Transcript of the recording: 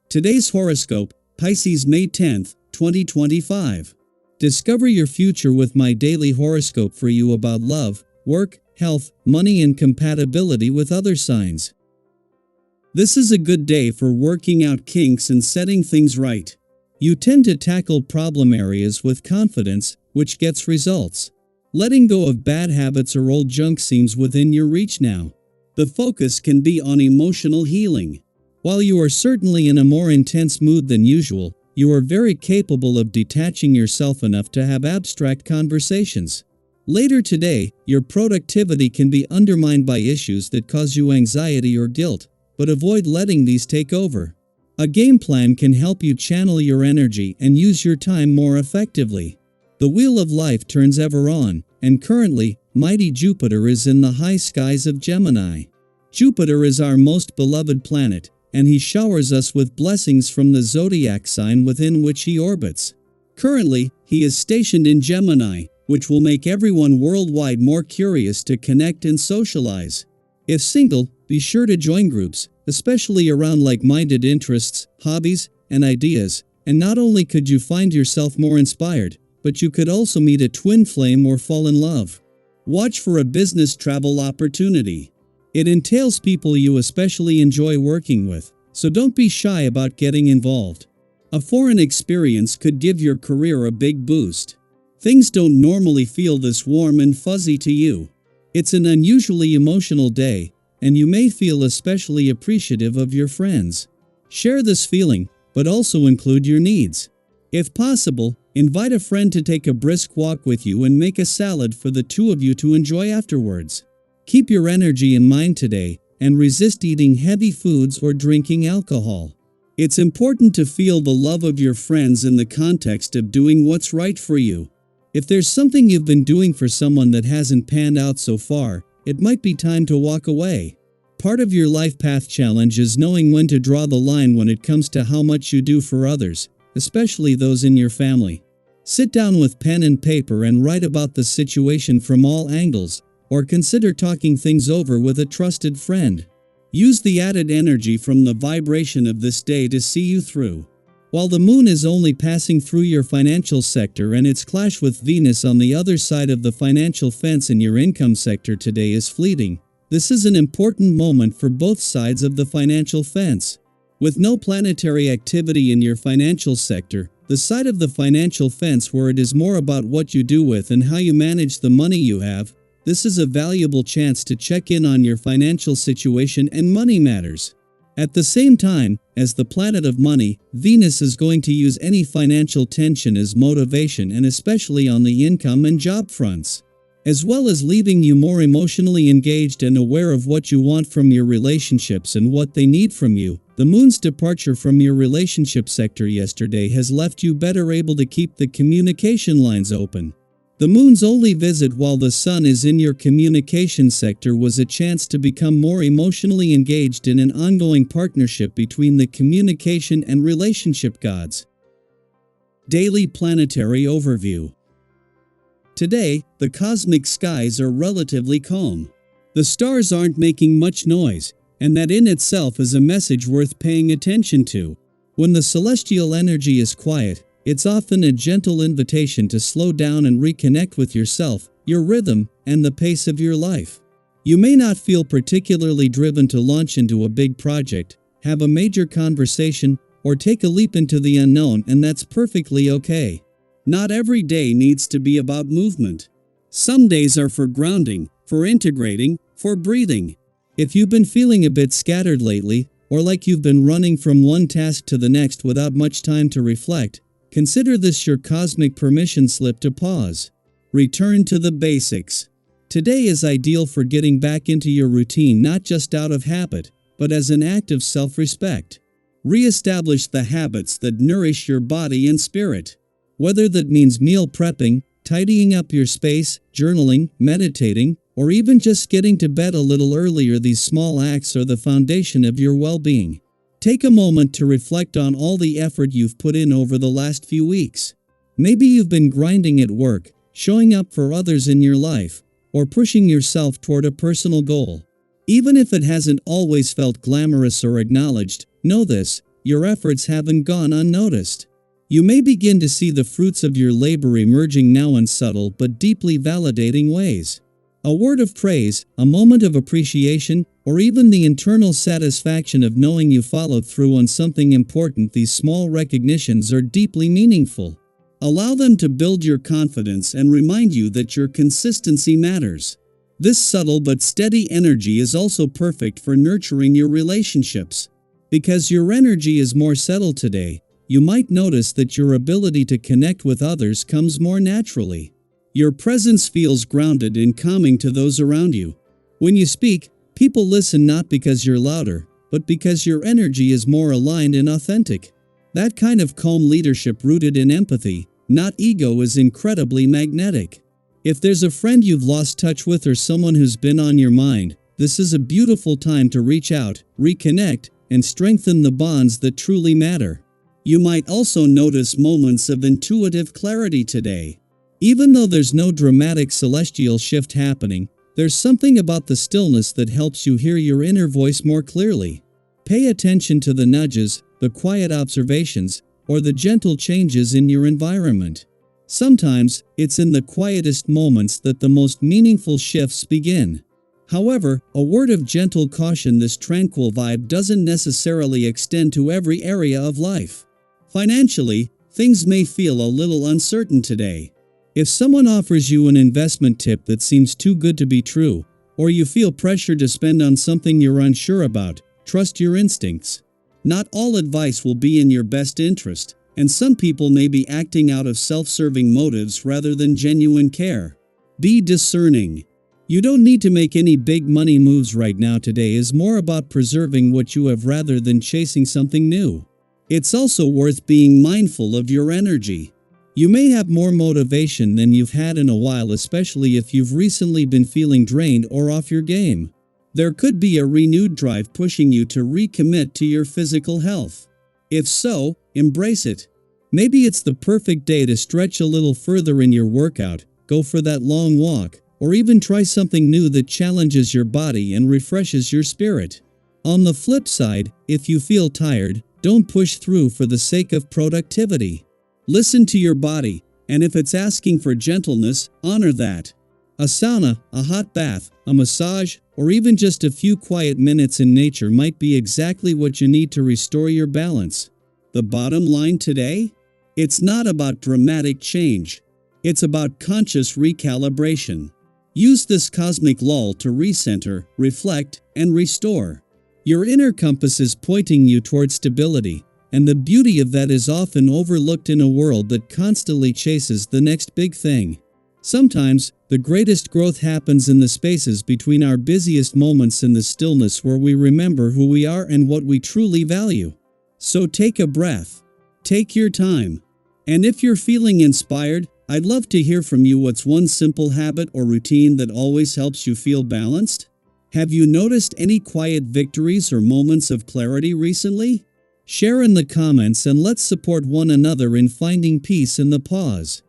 Today's horoscope, Pisces May 10th, 2025. Discover your future with my daily horoscope for you about love, work, health, money and compatibility with other signs. This is a good day for working out kinks and setting things right. You tend to tackle problem areas with confidence, which gets results. Letting go of bad habits or old junk seems within your reach now. The focus can be on emotional healing. While you are certainly in a more intense mood than usual, you are very capable of detaching yourself enough to have abstract conversations. Later today, your productivity can be undermined by issues that cause you anxiety or guilt, but avoid letting these take over. A game plan can help you channel your energy and use your time more effectively. The wheel of life turns ever on, and currently, mighty Jupiter is in the high skies of Gemini. Jupiter is our most beloved planet, and he showers us with blessings from the zodiac sign within which he orbits. Currently, he is stationed in Gemini, which will make everyone worldwide more curious to connect and socialize. If single, be sure to join groups, especially around like-minded interests, hobbies, and ideas, and not only could you find yourself more inspired, but you could also meet a twin flame or fall in love. Watch for a business travel opportunity. It entails people you especially enjoy working with, so don't be shy about getting involved. A foreign experience could give your career a big boost. Things don't normally feel this warm and fuzzy to you. It's an unusually emotional day, and you may feel especially appreciative of your friends. Share this feeling, but also include your needs. If possible, invite a friend to take a brisk walk with you and make a salad for the two of you to enjoy afterwards. Keep your energy in mind today, and resist eating heavy foods or drinking alcohol. It's important to feel the love of your friends in the context of doing what's right for you. If there's something you've been doing for someone that hasn't panned out so far, it might be time to walk away. Part of your life path challenge is knowing when to draw the line when it comes to how much you do for others, especially those in your family. Sit down with pen and paper and write about the situation from all angles, or consider talking things over with a trusted friend. Use the added energy from the vibration of this day to see you through. While the moon is only passing through your financial sector and its clash with Venus on the other side of the financial fence in your income sector today is fleeting, this is an important moment for both sides of the financial fence. With no planetary activity in your financial sector, the side of the financial fence where it is more about what you do with and how you manage the money you have, this is a valuable chance to check in on your financial situation and money matters. At the same time, as the planet of money, Venus is going to use any financial tension as motivation, and especially on the income and job fronts. As well as leaving you more emotionally engaged and aware of what you want from your relationships and what they need from you, the moon's departure from your relationship sector yesterday has left you better able to keep the communication lines open. The moon's only visit while the sun is in your communication sector was a chance to become more emotionally engaged in an ongoing partnership between the communication and relationship gods. Daily Planetary Overview. Today, the cosmic skies are relatively calm. The stars aren't making much noise, and that in itself is a message worth paying attention to. When the celestial energy is quiet, it's often a gentle invitation to slow down and reconnect with yourself, your rhythm, and the pace of your life. You may not feel particularly driven to launch into a big project, have a major conversation, or take a leap into the unknown, and that's perfectly okay. Not every day needs to be about movement. Some days are for grounding, for integrating, for breathing. If you've been feeling a bit scattered lately, or like you've been running from one task to the next without much time to reflect, consider this your cosmic permission slip to pause. Return to the basics. Today is ideal for getting back into your routine, not just out of habit, but as an act of self-respect. Re-establish the habits that nourish your body and spirit. Whether that means meal prepping, tidying up your space, journaling, meditating, or even just getting to bed a little earlier, these small acts are the foundation of your well-being. Take a moment to reflect on all the effort you've put in over the last few weeks. Maybe you've been grinding at work, showing up for others in your life, or pushing yourself toward a personal goal. Even if it hasn't always felt glamorous or acknowledged, know this: your efforts haven't gone unnoticed. You may begin to see the fruits of your labor emerging now in subtle but deeply validating ways. A word of praise, a moment of appreciation, or even the internal satisfaction of knowing you followed through on something important. These small recognitions are deeply meaningful. Allow them to build your confidence and remind you that your consistency matters. This subtle but steady energy is also perfect for nurturing your relationships. Because your energy is more settled today, you might notice that your ability to connect with others comes more naturally. Your presence feels grounded and calming to those around you. When you speak, people listen not because you're louder, but because your energy is more aligned and authentic. That kind of calm leadership rooted in empathy, not ego, is incredibly magnetic. If there's a friend you've lost touch with or someone who's been on your mind, this is a beautiful time to reach out, reconnect, and strengthen the bonds that truly matter. You might also notice moments of intuitive clarity today. Even though there's no dramatic celestial shift happening, there's something about the stillness that helps you hear your inner voice more clearly. Pay attention to the nudges, the quiet observations, or the gentle changes in your environment. Sometimes, it's in the quietest moments that the most meaningful shifts begin. However, a word of gentle caution: this tranquil vibe doesn't necessarily extend to every area of life. Financially, things may feel a little uncertain today. If someone offers you an investment tip that seems too good to be true, or you feel pressure to spend on something you're unsure about, trust your instincts. Not all advice will be in your best interest, and some people may be acting out of self-serving motives rather than genuine care. Be discerning. You don't need to make any big money moves right now. Today is more about preserving what you have rather than chasing something new. It's also worth being mindful of your energy. You may have more motivation than you've had in a while, especially if you've recently been feeling drained or off your game. There could be a renewed drive pushing you to recommit to your physical health. If so, embrace it. Maybe it's the perfect day to stretch a little further in your workout, go for that long walk, or even try something new that challenges your body and refreshes your spirit. On the flip side, if you feel tired, don't push through for the sake of productivity. Listen to your body, and if it's asking for gentleness, honor that. A sauna, a hot bath, a massage, or even just a few quiet minutes in nature might be exactly what you need to restore your balance. The bottom line today? It's not about dramatic change. It's about conscious recalibration. Use this cosmic lull to recenter, reflect, and restore. Your inner compass is pointing you toward stability, and the beauty of that is often overlooked in a world that constantly chases the next big thing. Sometimes, the greatest growth happens in the spaces between our busiest moments, in the stillness where we remember who we are and what we truly value. So take a breath. Take your time. And if you're feeling inspired, I'd love to hear from you. What's one simple habit or routine that always helps you feel balanced? Have you noticed any quiet victories or moments of clarity recently? Share in the comments and let's support one another in finding peace in the pause.